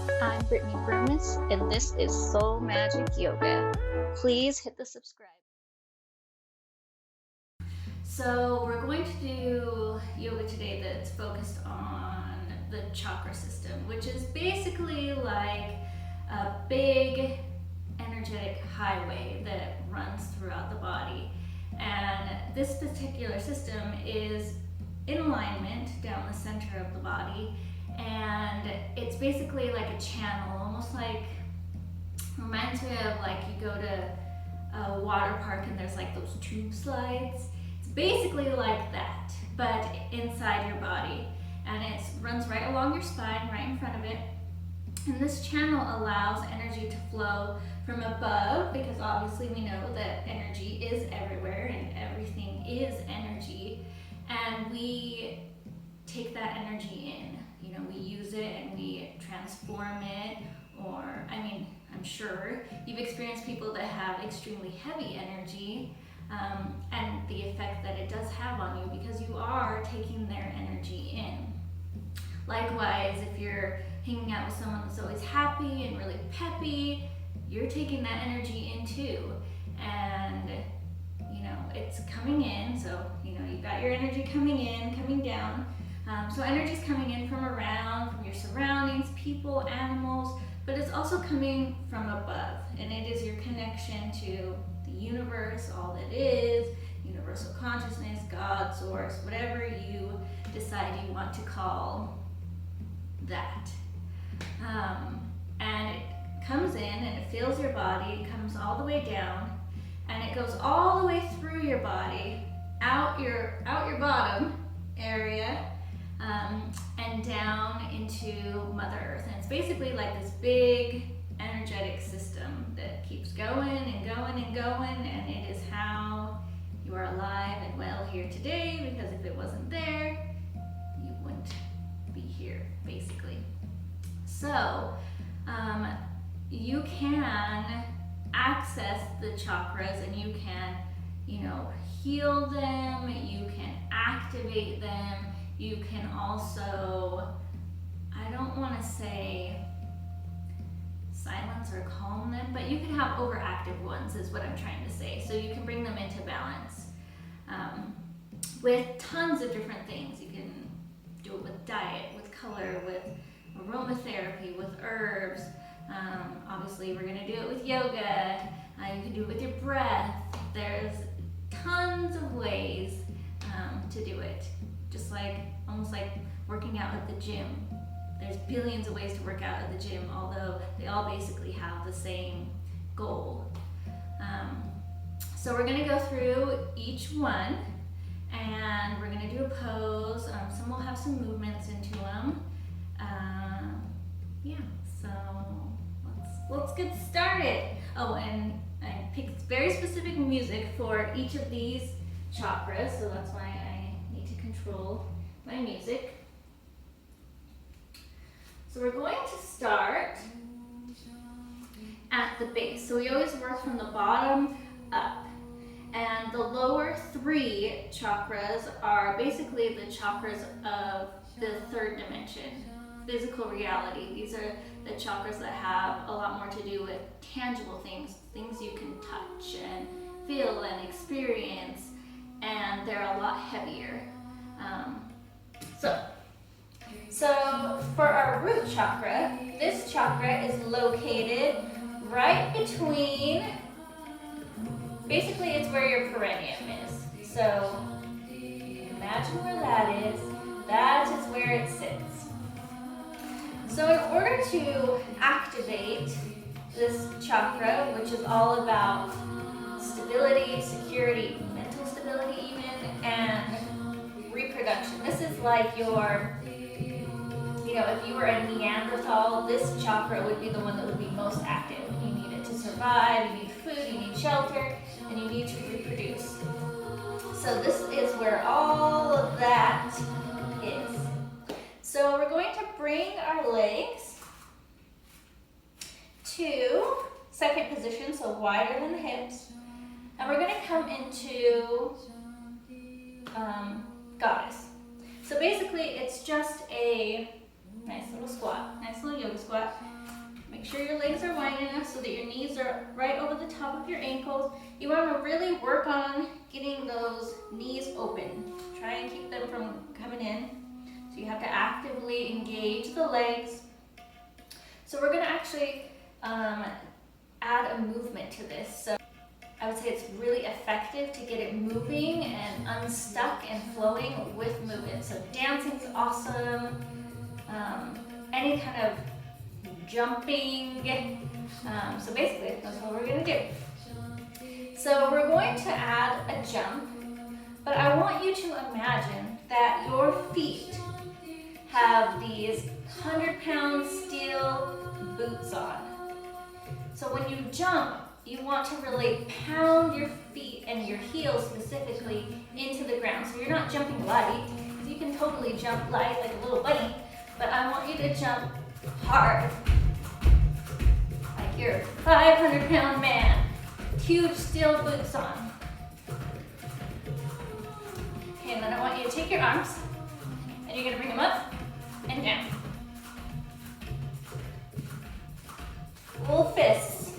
I'm Brittany Brumis, and this is Soul Magik Yoga. Please hit the subscribe. So we're going to do yoga today that's focused on the chakra system, which is basically like a big energetic highway that runs throughout the body. And this particular system is in alignment down the center of the body, and it's basically like a channel, almost like, reminds me of like you go to a water park and there's like those tube slides. It's basically like that, but inside your body, and it runs right along your spine, right in front of it. And this channel allows energy to flow from above, because obviously we know that energy is everywhere and everything is energy, and we take that energy in. You know, we use it and we transform it, or, I mean, I'm sure you've experienced people that have extremely heavy energy, and the effect that it does have on you, because you are taking their energy in. Likewise, if you're hanging out with someone that's always happy and really peppy, you're taking that energy in too. And you know, it's coming in, so you know, you've got your energy coming in, coming down. So energy's coming in from around, from your surroundings, people, animals, but it's also coming from above, and it is your connection to the universe, all that is, universal consciousness, God, source, whatever you decide you want to call that. And it comes in and it fills your body, it comes all the way down, and it goes all the way through your body, out your bottom area, and down into Mother Earth. And it's basically like this big energetic system that keeps going and going and going, and it is how you are alive and well here today, because if it wasn't there, you wouldn't be here, basically. So, you can access the chakras, and you can, you know, heal them, you can activate them, you can also, I don't want to say silence or calm them, but you can have overactive ones, is what I'm trying to say. So you can bring them into balance with tons of different things. You can do it with diet, with color, with aromatherapy, with herbs. Obviously, we're going to do it with yoga. You can do it with your breath. There's tons of ways to do it. Just like, almost like working out at the gym. There's billions of ways to work out at the gym, although they all basically have the same goal. So we're going to go through each one, and we're going to do a pose. Some will have some movements into them. Yeah, so let's get started. Oh, and I picked very specific music for each of these chakras, so that's why I need to control my music. So we're going to start at the base. So we always work from the bottom up. And the lower three chakras are basically the chakras of the third dimension, physical reality. These are the chakras that have a lot more to do with tangible things, things you can touch and feel and experience, and they're a lot heavier. So for our root chakra, this chakra is located right between, basically it's where your perineum is. So imagine where that is. That is where it sits. So in order to activate this chakra, which is all about stability, security, mental stability even, and reproduction. This is like your, you know, if you were a Neanderthal, this chakra would be the one that would be most active. You need it to survive, you need food, you need shelter, and you need to reproduce. So this is where all of that is. So we're going to bring our legs to second position, so wider than the hips. And we're going to come into goddess. So basically it's just a nice little squat, nice little yoga squat. sure your legs are wide enough so that your knees are right over the top of your ankles. You want to really work on getting those knees open. Try and keep them from coming in. So you have to actively engage the legs. So we're going to actually add a movement to this. So I would say it's really effective to get it moving and unstuck and flowing with movement. So dancing's awesome. Any kind of jumping. So basically, that's what we're going to do. So we're going to add a jump, but I want you to imagine that your feet have these 100-pound steel boots on. So when you jump, you want to really pound your feet and your heels specifically into the ground. So you're not jumping light. You can totally jump light like a little bunny, but I want you to jump hard. Like you're a 500-pound man, huge steel boots on. Okay, and then I want you to take your arms and you're gonna bring them up and down. Full fists.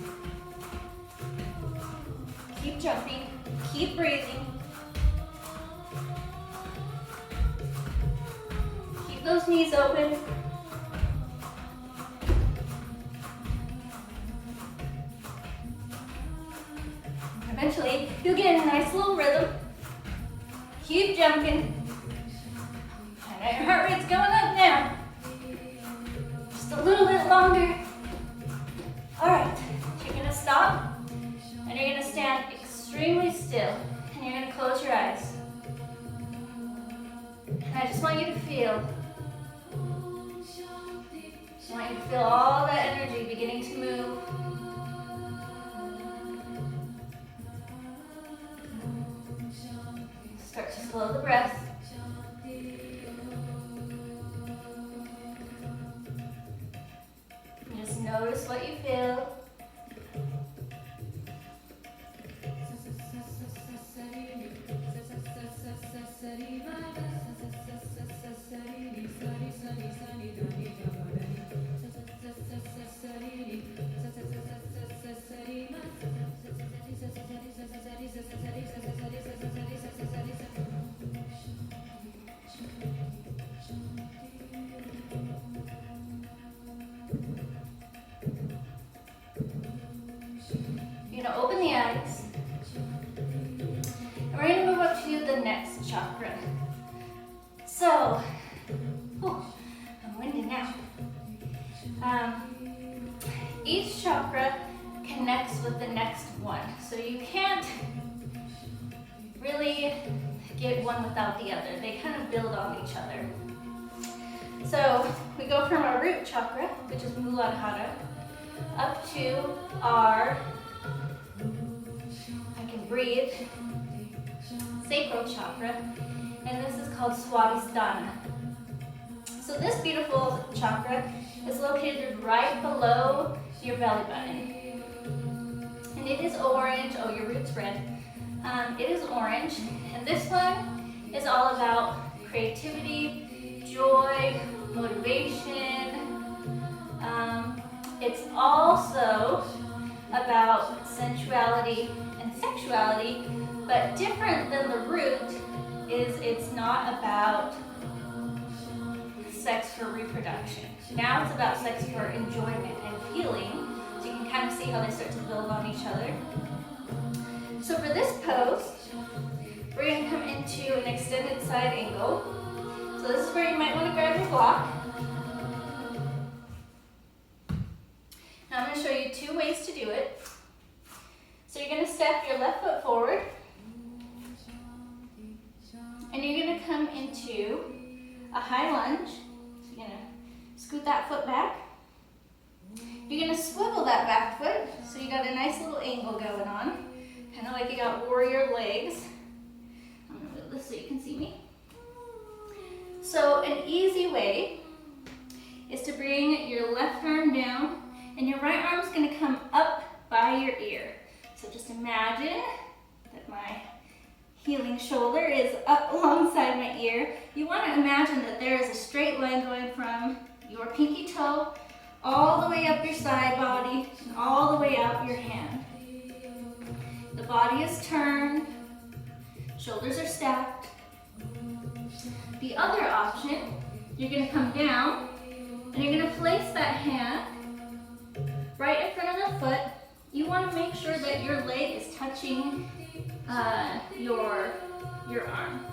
Keep jumping, keep breathing. Keep those knees open. Eventually, you'll get a nice little rhythm. Keep jumping. And your heart rate's going up now. Just a little bit longer. All right, you're gonna stop and you're gonna stand extremely still and you're gonna close your eyes. And I just want you to feel, all that energy beginning to move. Start to slow the breath. Just notice what you feel. You're going to open the eyes. And we're going to move up to the next chakra. So, I'm winded now. Each chakra connects with the next one. So you can't really get one without the other. They kind of build on each other. So we go from our root chakra, which is Muladhara, up to our, I can breathe, Sacral chakra, and this is called Svadhisthana. So this beautiful chakra is located right below your belly button. And it is orange. Oh, your root's red. It is orange. And this one is all about creativity, joy, motivation. It's also about sensuality and sexuality, but different than the root is it's not about sex for reproduction. Now it's about sex for enjoyment and healing. So you can kind of see how they start to build on each other. So for this pose, we're going to come into an extended side angle. So this is where you might want to grab your block. Now I'm going to show you two ways to do it. So you're going to step your left foot forward. And you're going to come into a high lunge. So you're going to scoot that foot back. You're going to swivel that back foot. So you got a nice little angle going on. Kind of like you got warrior legs. I'm going to move this so you can see me. So an easy way is to bring your left arm down and your right arm is going to come up by your ear. So just imagine that my healing shoulder is up alongside my ear. You want to imagine that there is a straight line going from your pinky toe all the way up your side body, and all the way out your hand. The body is turned, shoulders are stacked. The other option, you're going to come down and you're going to place that hand right in front of the foot. You want to make sure that your leg is touching your arm.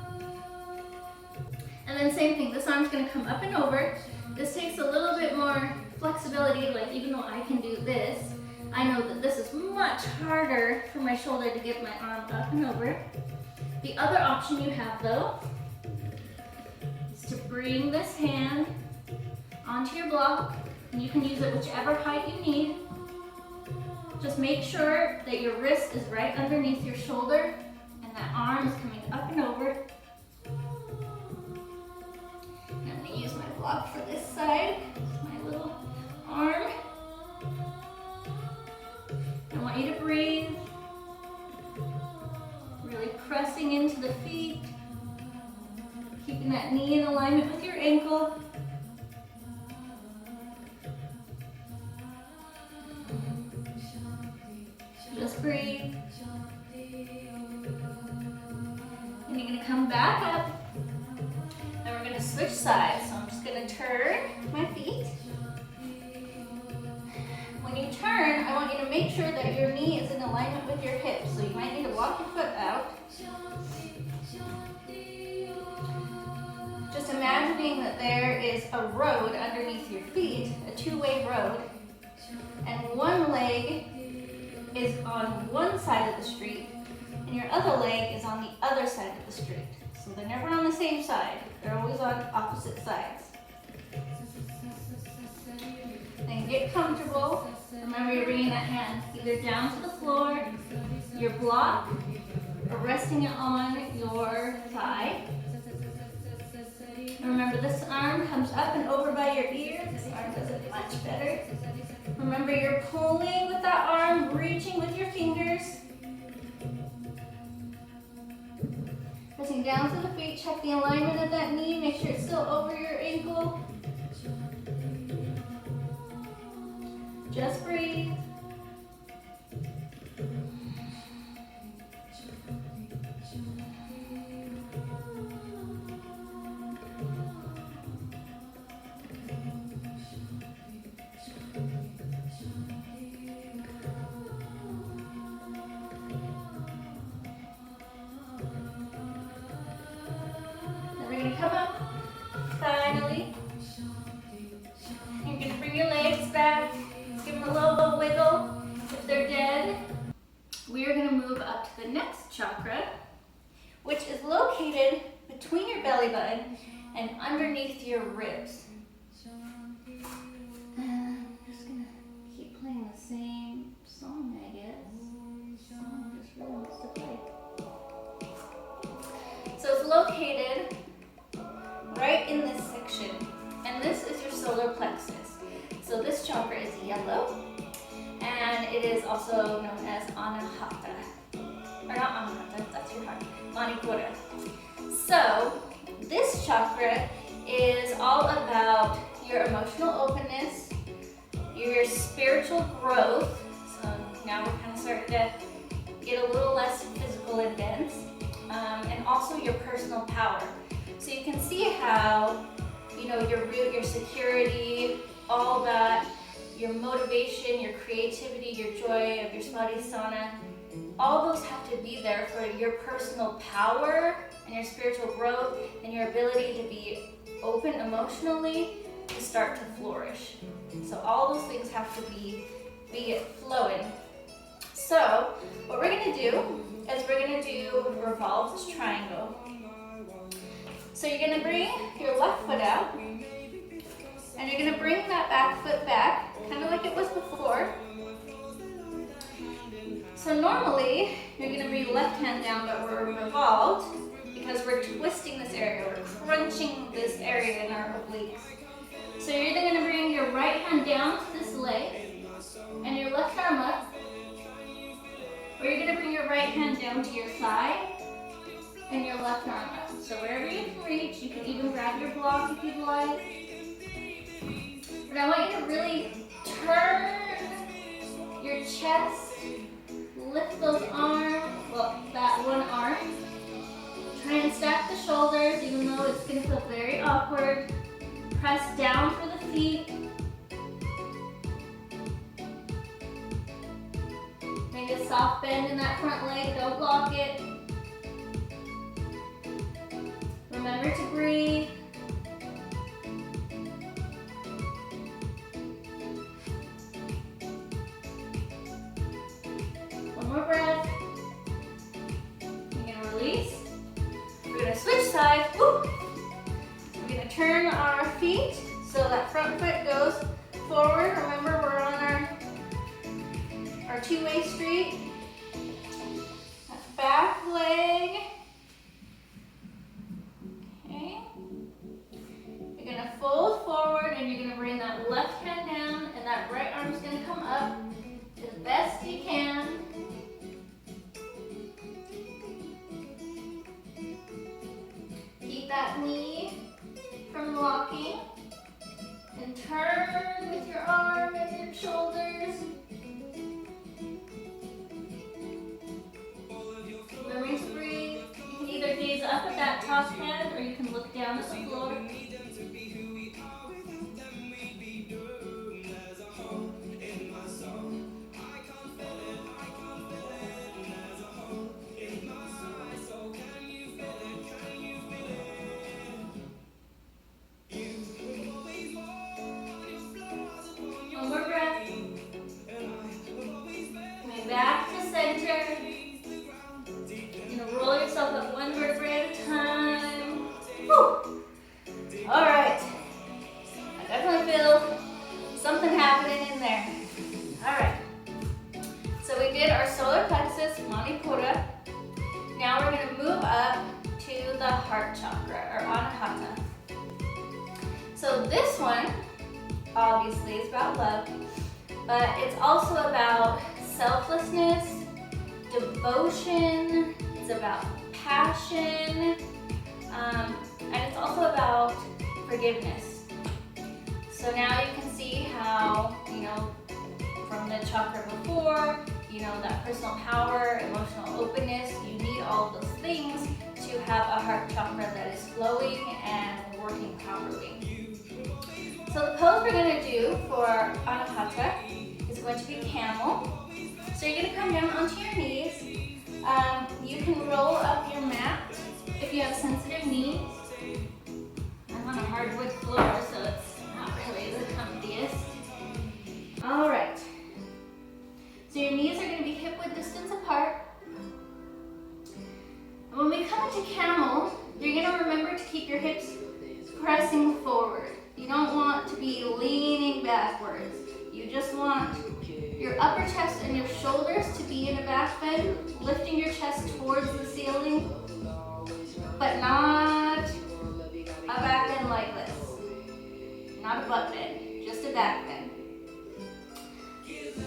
And then same thing, this arm's going to come up and over. This takes a little bit more flexibility, like even though I can do this, I know that this is much harder for my shoulder to get my arm up and over. The other option you have though is to bring this hand onto your block, and you can use it whichever height you need. Just make sure that your wrist is right underneath your shoulder and that arm is coming up and over. I'm going to use my block for this side, my little arm. I want you to breathe, really pressing into the feet, keeping that knee in alignment with your ankle. Just breathe. And you're going to come back up. And we're going to switch sides. So I'm just going to turn my feet. When you turn, I want you to make sure that your knee is in alignment with your hips. So you might need to walk your foot out. Just imagining that there is a road underneath your feet, a two-way road, and one leg is on one side of the street, and your other leg is on the other side of the street. So they're never on the same side. They're always on opposite sides. Then get comfortable. Remember, you're bringing that hand either down to the floor, your block, or resting it on your thigh. And remember, this arm comes up and over by your ear. This arm does it much better. Remember, you're pulling with that arm, reaching with your fingers. Pressing down to the feet, check the alignment of that knee, make sure it's still over your ankle. Just breathe. Come up, finally. You're going to bring your legs back, give them a little wiggle if they're dead. We are going to move up to the next chakra, which is located between your belly button and underneath your ribs. I'm just going to keep playing the same song, I guess. Just really wants to play. So it's located right in this section, and this is your solar plexus. So this chakra is yellow, and it is also known as Anahata. Or not Anahata, that's your heart. Manipura. So this chakra is all about your emotional openness, your spiritual growth. So now we're kind of starting to get a little less physical and dense, and also your personal power. So you can see how, your root, your security, all that, your motivation, your creativity, your joy of your Svadhisthana, all those have to be there for your personal power and your spiritual growth and your ability to be open emotionally to start to flourish. So all those things have to be flowing. So what we're going to do is we're going to do revolved triangle. So you're going to bring your left foot out, and you're going to bring that back foot back, kind of like it was before. So normally, you're going to bring your left hand down, but we're revolved because we're twisting this area, we're crunching this area in our obliques. So you're either going to bring your right hand down to this leg, and your left arm up, or you're going to bring your right hand down to your side, and your left arm up. So wherever you can reach, you can even grab your block if you'd like. But I want you to really chest. Lift those arms, well, that one arm. Try and stack the shoulders, even though it's going to feel very awkward. Press down for the feet. Make a soft bend in that front leg, don't lock it. Remember to breathe. One more breath. You're gonna release. We're gonna switch sides. Woo. We're gonna turn our feet so that front foot goes forward. Remember, we're on our two-way street. That back leg. Okay. You're gonna fold forward and you're gonna bring that left hand down and that right arm's gonna come up as best you can. Keep that knee from locking and turn with your arm and your shoulders. Remember to breathe. You can either gaze up at that top hand or you can look down at the floor. One more breath. Coming back to center. You're gonna roll yourself up one vertebrae at a time. Whew. All right. I definitely feel something happening in there. All right. So we did our solar plexus, Manipura. Now we're gonna move up to the heart chakra, or Anahata. So this one, obviously, is about love, but it's also about selflessness, devotion, it's about passion, and it's also about forgiveness. So now you can see how, from the chakra before, that personal power, emotional openness, you need all of those things to have a heart chakra that is flowing and working properly. So the pose we're going to do for Anahata is going to be camel. So you're going to come down onto your knees. You can roll up your mat if you have sensitive knees. I'm on a hardwood floor, so it's not really the comfiest. All right. So your knees are going to be hip-width distance apart. And when we come into camel, you're going to remember to keep your hips pressing forward. You don't want to be leaning backwards. You just want your upper chest and your shoulders to be in a back bend, lifting your chest towards the ceiling, but not a back bend like this. Not a butt bend, just a back bend.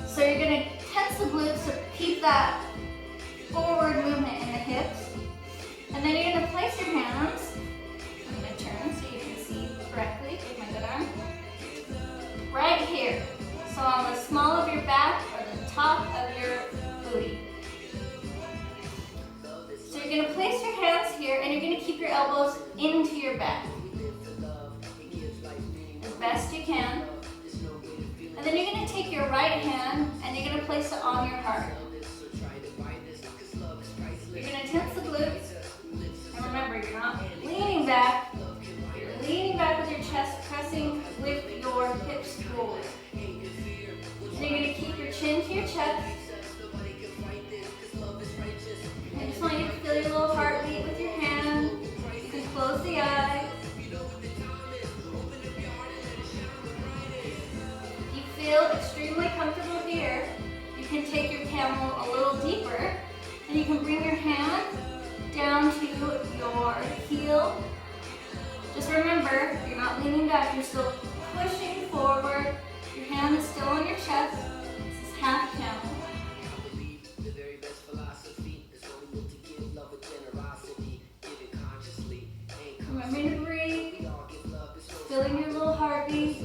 So you're going to tense the glutes to keep that forward movement in the hips. And then you're going to place your hands, I'm going to turn so you can see correctly with my good arm, right here. So on the small of your back or the top of your booty. So you're going to place your hands here and you're going to keep your elbows into your back as best you can. And then you're going to take your right hand and you're going to place it on your heart. You're going to tense the glutes. And remember, you're not leaning back. You're leaning back with your chest pressing with your hips forward. And you're going to keep your chin to your chest. I just want you to feel your little heartbeat with your hand. You can close the eyes. Feel extremely comfortable here. You can take your camel a little deeper and you can bring your hand down to your heel. Just remember, you're not leaning back, you're still pushing forward. Your hand is still on your chest. This is half camel. Remember to breathe, feeling your little heartbeat.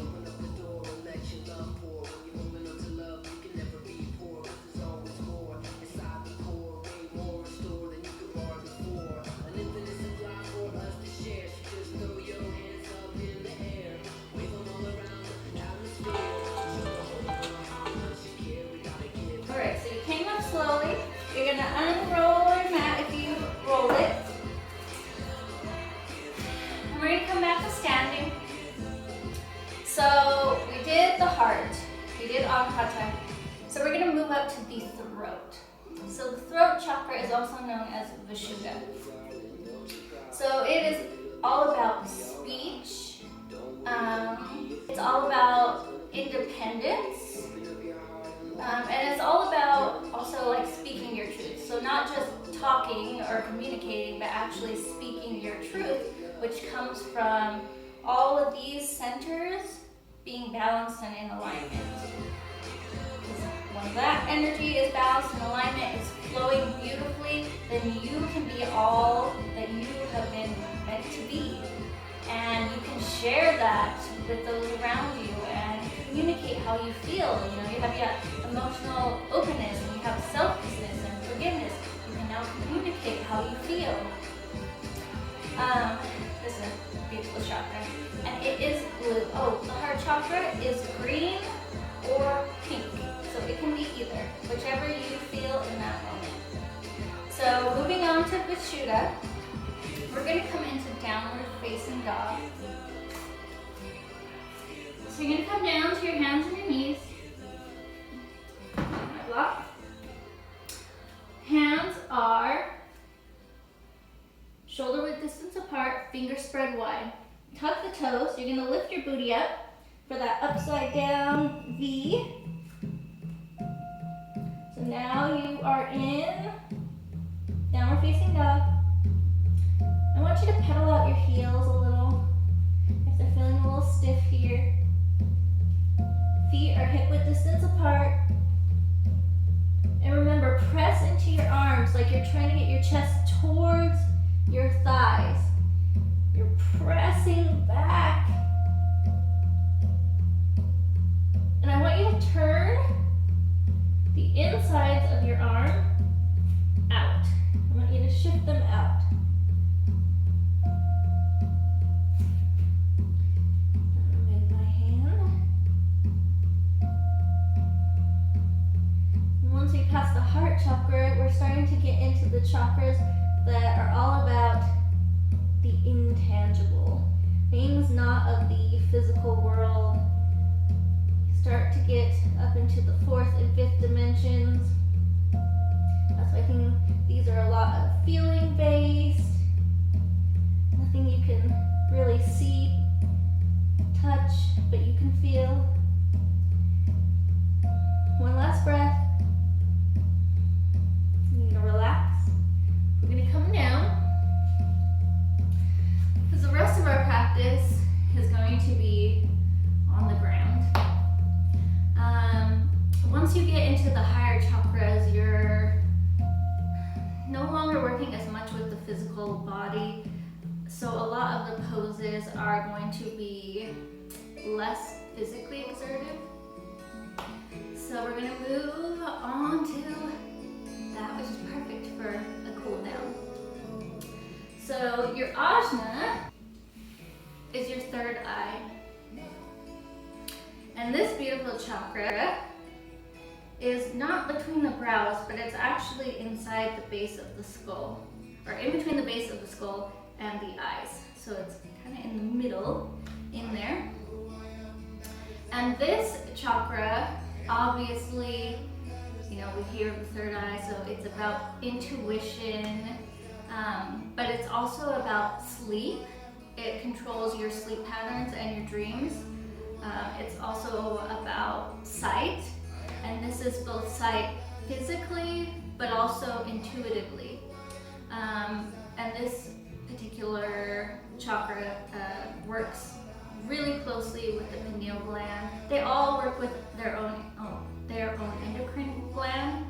did the heart, we did Anahata, so we're gonna move up to the throat. So the throat chakra is also known as Vishuddha. So it is all about speech, it's all about independence, and it's all about also like speaking your truth. So not just talking or communicating, but actually speaking your truth, which comes from all of these centers being balanced and in alignment. When that energy is balanced and alignment, is flowing beautifully, then you can be all that you have been meant to be. And you can share that with those around you and communicate how you feel. You know, you have your emotional openness and you have selflessness and forgiveness. You can now communicate how you feel. This is a beautiful chakra. And it is blue. Oh, the heart chakra is green or pink. So it can be either, whichever you feel in that moment. So moving on to Vishuddha, we're going to come into downward facing dog. So you're going to come down to your hands and your knees. Block. Hands are shoulder width distance apart, fingers spread wide. Tuck the toes. You're going to lift your booty up for that upside down V. So now you are in downward facing dog. I want you to pedal out your heels a little if they're feeling a little stiff here. Feet are hip width distance apart. And remember, press into your arms like you're trying to get your chest towards your thighs. You're pressing back. And I want you to turn the insides of your arm out. I want you to shift them out. With my hand. And once we pass the heart chakra, we're starting to get into the chakras that are all about the intangible. Things not of the physical world. Start to get up into the 4th and 5th dimensions. That's why I think these are a lot of feeling based. Nothing you can really see, touch, but you can feel. One last breath. You need to relax. We're going to come down because the rest of our practice is going to be on the ground. Once you get into the higher chakras, you're no longer working as much with the physical body. So a lot of the poses are going to be less physically exertive. So we're going to move on to that, which is perfect for a cool down. So your Ajna is your third eye. And this beautiful chakra is not between the brows, but it's actually inside the base of the skull, or in between the base of the skull and the eyes. So it's kind of in the middle, in there. And this chakra, obviously, you know, we hear the third eye, so it's about intuition, but it's also about sleep. It controls your sleep patterns and your dreams. It's also about sight, and this is both sight physically, but also intuitively. And this particular chakra works really closely with the pineal gland. They all work with their own endocrine gland,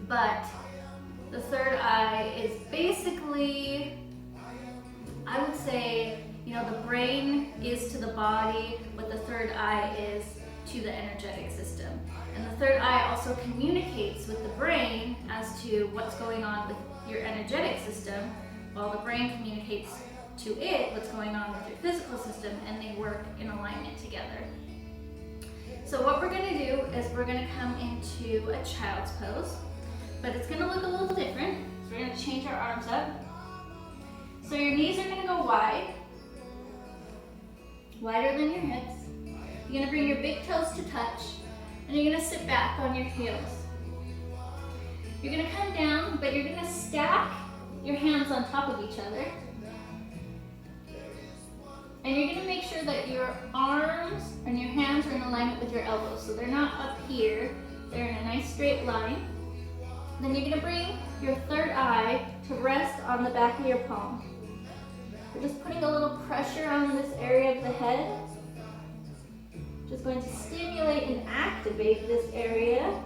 but the third eye is basically, I would say, you know, the brain is to the body what the third eye is to the energetic system. And the third eye also communicates with the brain as to what's going on with your energetic system, while the brain communicates to it what's going on with your physical system, and they work in alignment together. So what we're going to do is we're going to come into a child's pose, but it's going to look a little different. So we're going to change our arms up. So your knees are going to go wide, wider than your hips. You're gonna bring your big toes to touch, and you're gonna sit back on your heels. You're gonna come down, but you're gonna stack your hands on top of each other. And you're gonna make sure that your arms and your hands are in alignment with your elbows. So they're not up here, they're in a nice straight line. Then you're gonna bring your third eye to rest on the back of your palm. We're just putting a little pressure on this area of the head. Just going to stimulate and activate this area.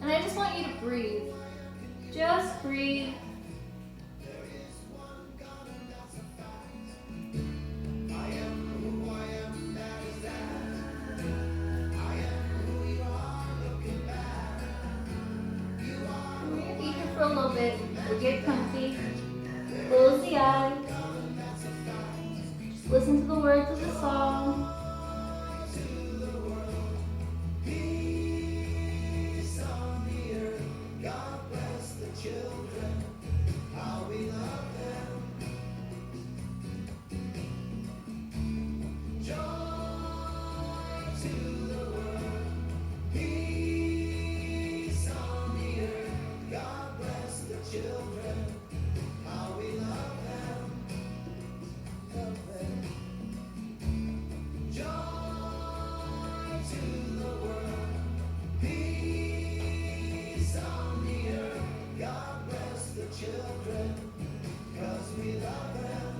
And I just want you to breathe. Just breathe. For a little bit, so get comfy, close the eyes, just listen to the words of the song. Peace on the earth, God bless the children, how we love them. Joy to the world, peace on the earth, God children, how we love them, Joy to the world, peace on the earth, God bless the children, 'cause we love them.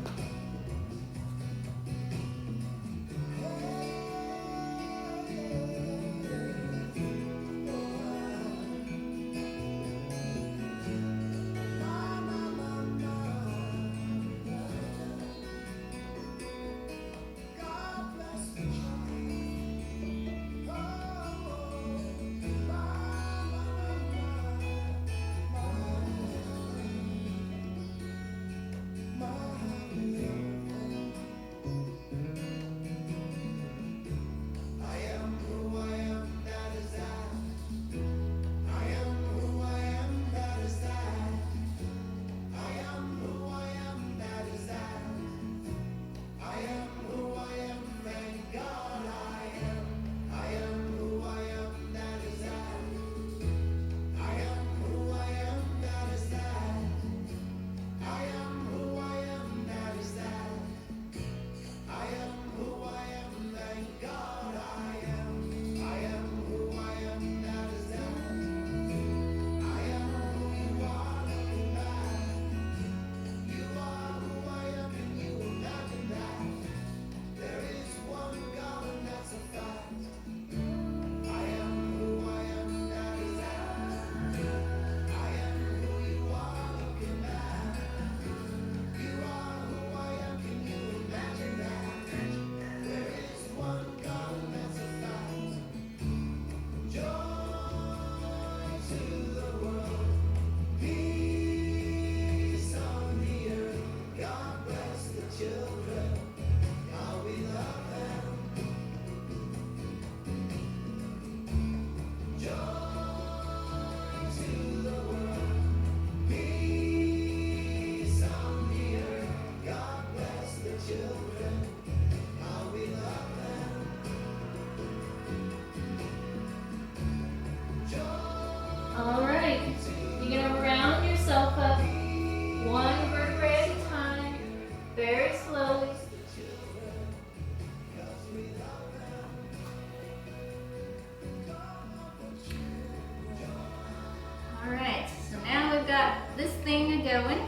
Going.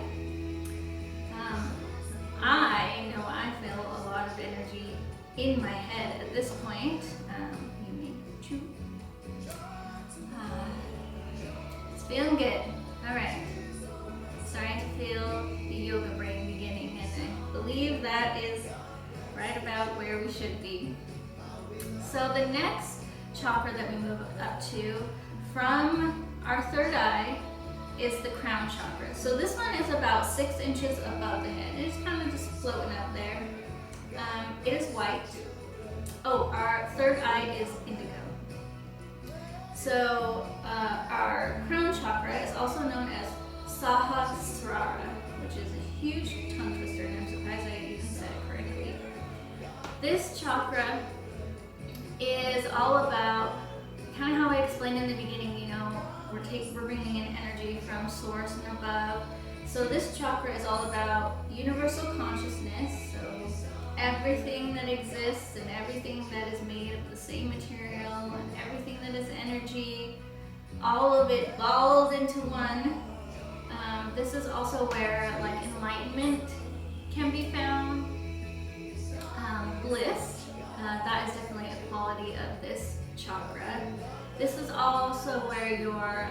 I know I feel a lot of energy in my head at this point. You may chew. It's feeling good. All right. Starting to feel the yoga brain beginning, and I believe that is right about where we should be. So the next chakra that we move up to from our third eye is the crown chakra. So this one is about 6 inches above the head. It's kind of just floating up there. It is white. Oh, our third eye is indigo. So our crown chakra is also known as Sahasrara, which is a huge tongue twister, and I'm surprised I even said it This chakra is all about kind of how I explained in the beginning, you know, we're bringing in energy from source and above. So this chakra is all about universal consciousness. So everything that exists and everything that is made of the same material and everything that is energy, all of it balls into one. This is also where like enlightenment can be found. Bliss, that is definitely a quality of this chakra. This is also where your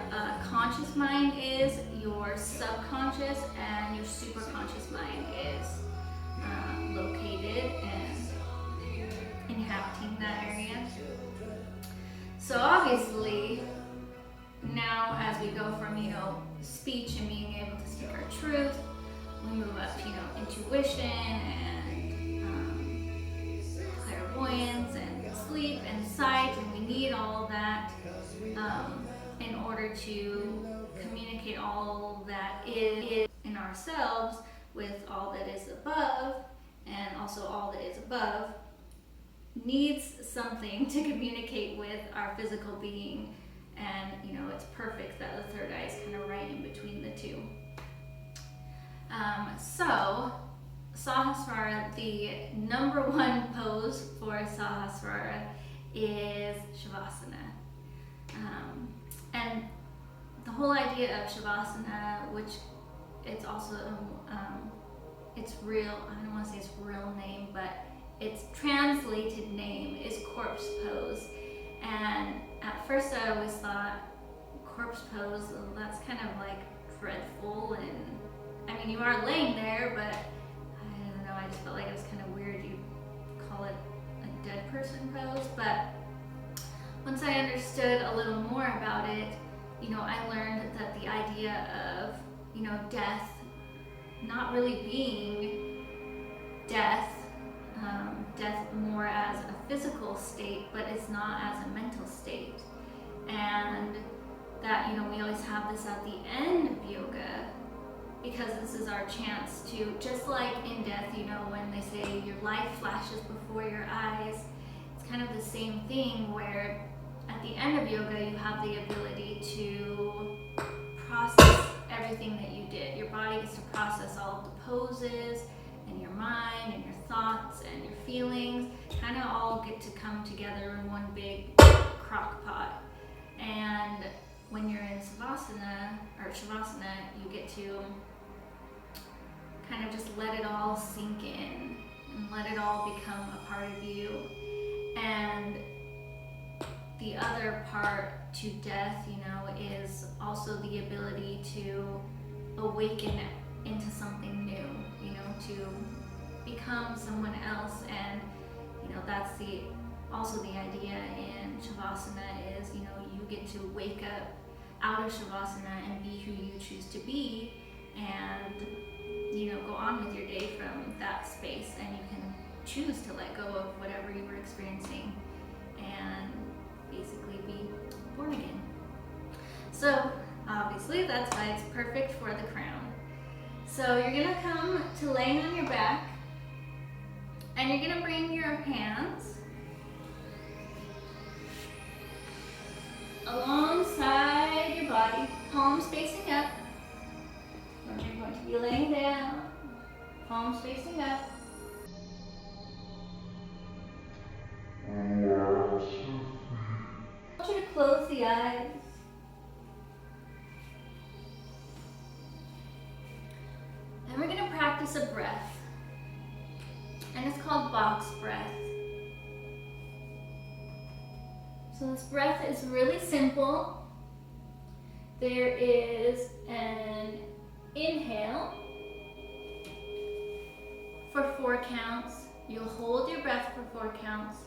conscious mind is, your subconscious and your superconscious mind is located and inhabiting that area. So obviously, now as we go from, you know, speech and being able to speak our truth, we move up to, you know, intuition and clairvoyance and sleep and sight, and we need all of that in order to communicate all that is in ourselves with all that is above, and also all that is above needs something to communicate with our physical being. And you know, it's perfect that the third eye is kind of right in between the two. So Sahasrara, the number one pose for Sahasrara is Shavasana. And the whole idea of Shavasana, which it's also, its real, I don't want to say its real name, but its translated name is corpse pose. And at first I always thought corpse pose, well, that's kind of like dreadful, and I mean, you are laying there, but I don't know, I just felt like it was kind of weird you call it a dead person pose. But once I understood a little more about it, you know, I learned that the idea of, you know, death not really being death, death more as a physical state, but it's not as a mental state. And that, you know, we always have this at the end of yoga, because this is our chance to, just like in death, you know, when they say your life flashes before your eyes, it's kind of the same thing where at the end of yoga you have the ability to process everything that you did. Your body gets to process all of the poses, and your mind and your thoughts and your feelings kind of all get to come together in one big crock pot. And when you're in Savasana or Shavasana, you get to kind of just let it all sink in and let it all become a part of you. And the other part to death, you know, is also the ability to awaken into something new, you know, to become someone else. And you know, that's also the idea in Shavasana is, you know, you get to wake up out of Shavasana and be who you choose to be, and you know, go on with your day from that space, and you can choose to let go of whatever you were experiencing and basically be born again. So obviously that's why it's perfect for the crown. So you're gonna come to laying on your back, and you're gonna bring your hands alongside your body, palms facing up. And you're going to be laying down, palms facing up. I want you to close the eyes. And we're going to practice a breath. And it's called box breath. So this breath is really simple. There is an inhale for 4 counts. You'll hold your breath for 4 counts.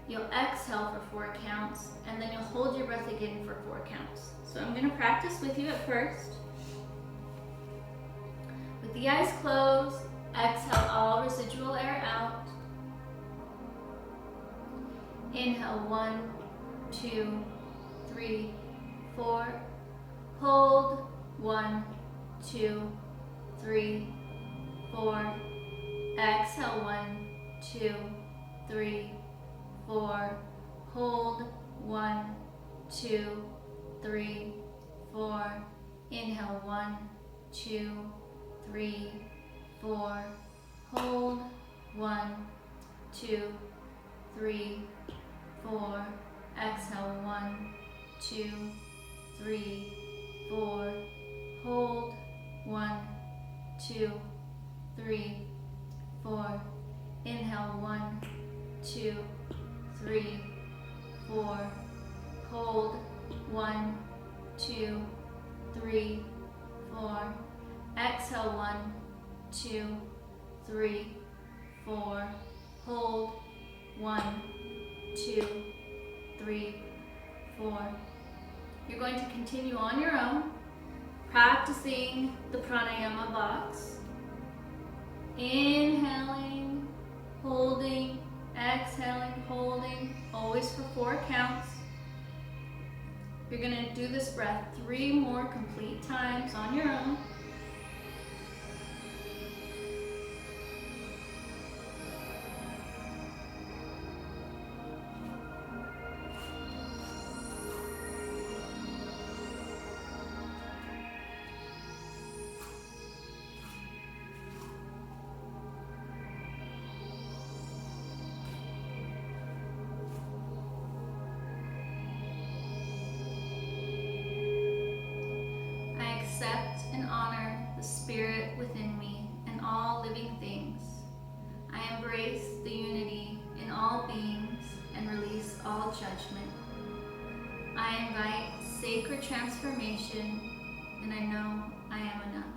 You'll exhale for 4 counts, and then you'll hold your breath again for 4 counts. So I'm going to practice with you at first. With the eyes closed, exhale all residual air out. Inhale 1, 2, 3, 4. Hold 1, 2, 3, 4. Exhale 1, 2, 3, 4. Hold. 1, 2, 3, 4. Inhale. 1, 2, 3, 4. Hold. 1, 2, 3, 4. Exhale. 1, 2, 3, 4. Hold. 1, 2, 3, 4. Inhale. 1, 2, 3, 4. Hold. 1, 2, 3, 4. Exhale. 1, 2, 3, 4. Hold. 1, 2, 3, 4. You're going to continue on your own, practicing the pranayama box. Inhaling, holding, exhaling, holding, always for 4 counts. You're going to do this breath 3 more complete times on your own. Accept and honor the spirit within me and all living things. I embrace the unity in all beings and release all judgment. I invite sacred transformation, and I know I am enough.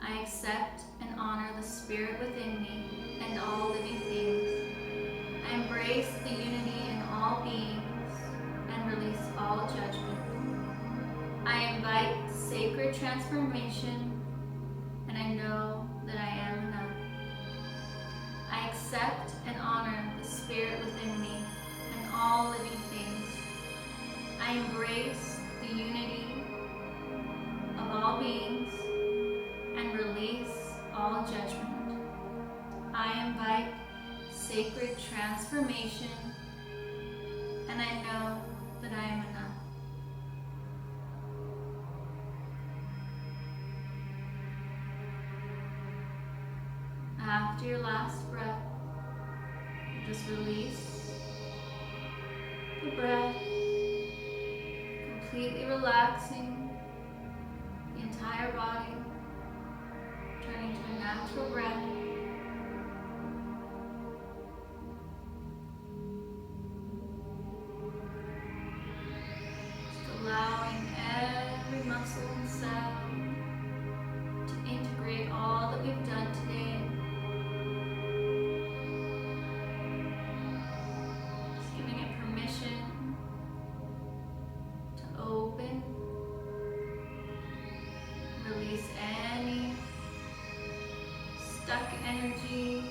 I accept and honor the spirit within me and all living things. I embrace the unity in all beings and release all judgment. I invite sacred transformation, and I know that I am enough. I accept and honor the spirit within me and all living things. I embrace the unity of all beings and release all judgment. I invite sacred transformation, and I know that I am enough. After your last breath, just release the breath, completely relaxing the entire body, turning to a natural breath. Just allowing every muscle and cell to integrate all that we've done today. To open, release any stuck energy,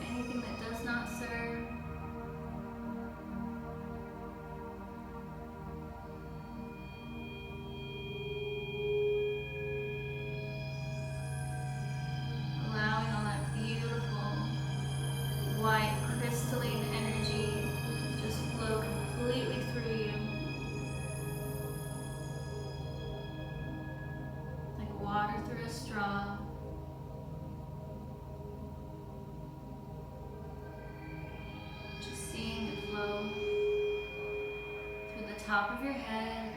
anything that does not serve. Allowing all that beautiful white crystalline energy to just flow completely through you. Like water through a straw. Just seeing it flow through the top of your head,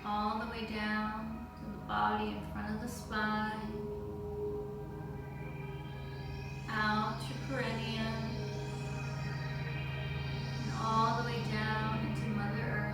all the way down to the body in front of the spine, out your perineum, and all the way down into Mother Earth.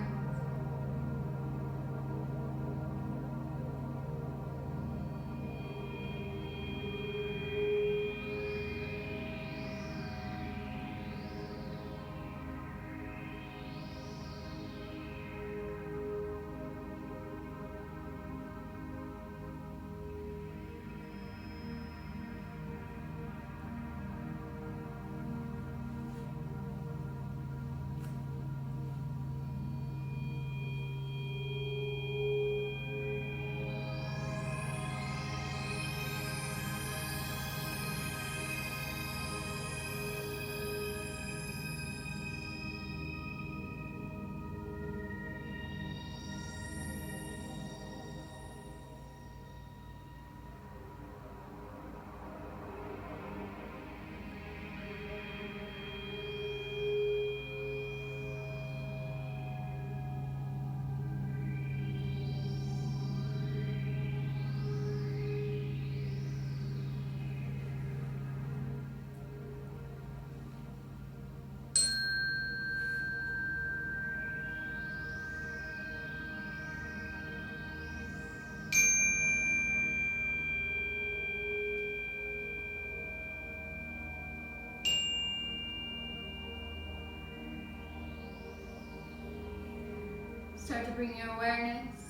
Start to bring your awareness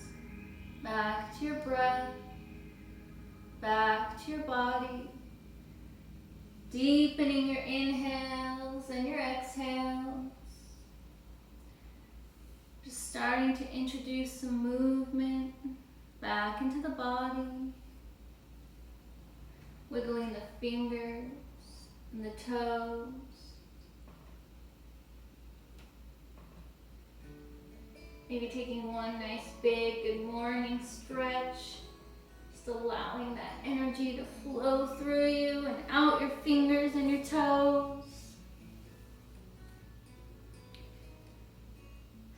back to your breath, back to your body, deepening your inhales and your exhales. Just starting to introduce some movement back into the body, wiggling the fingers and the toes. Maybe taking one nice big good morning stretch, just allowing that energy to flow through you and out your fingers and your toes.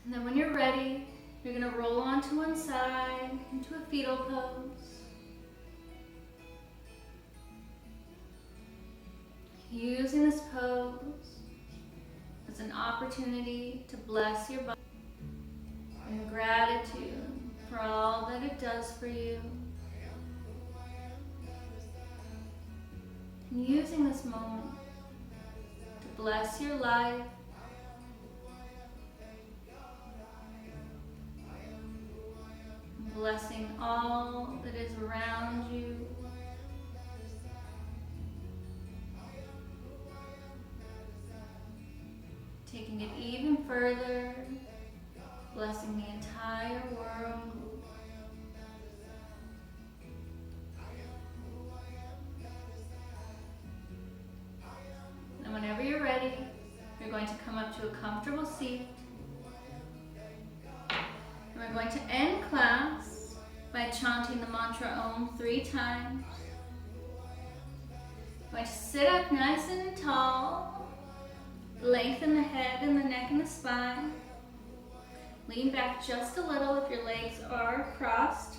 And then when you're ready, you're going to roll onto one side into a fetal pose. Using this pose as an opportunity to bless your body in gratitude for all that it does for you. And using this moment to bless your life, blessing all that is around you. Taking it even further, blessing the entire world. And whenever you're ready, you're going to come up to a comfortable seat. And we're going to end class by chanting the mantra Om 3 times. We're going to sit up nice and tall, lengthen the head and the neck and the spine. Lean back just a little if your legs are crossed.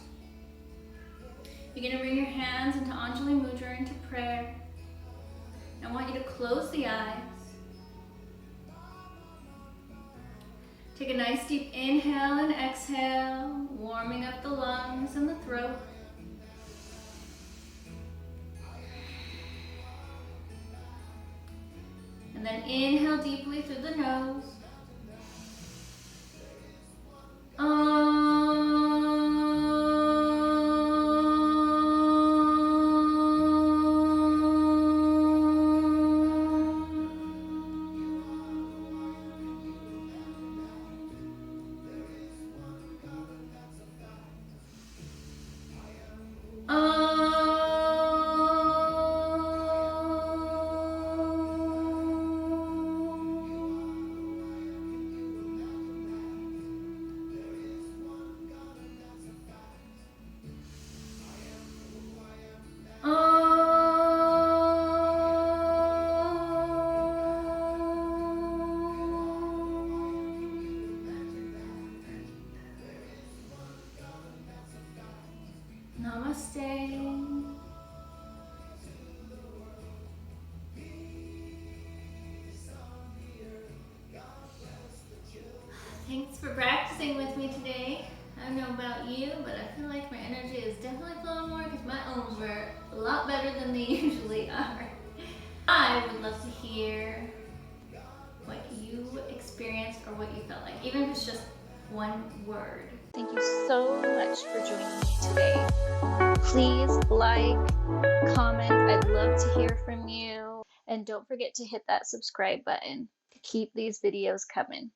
You're going to bring your hands into Anjali Mudra, into prayer. I want you to close the eyes. Take a nice deep inhale and exhale, warming up the lungs and the throat. And then inhale deeply through the nose. Namaste. Thanks for practicing with me today. I don't know about you, but I feel like my energy is definitely flowing more because my ohms were a lot better than they usually are. I would love to hear what you experienced or what you felt like, even if it's just one word. Thank you so much for joining me today. Please like, comment. I'd love to hear from you. And don't forget to hit that subscribe button to keep these videos coming.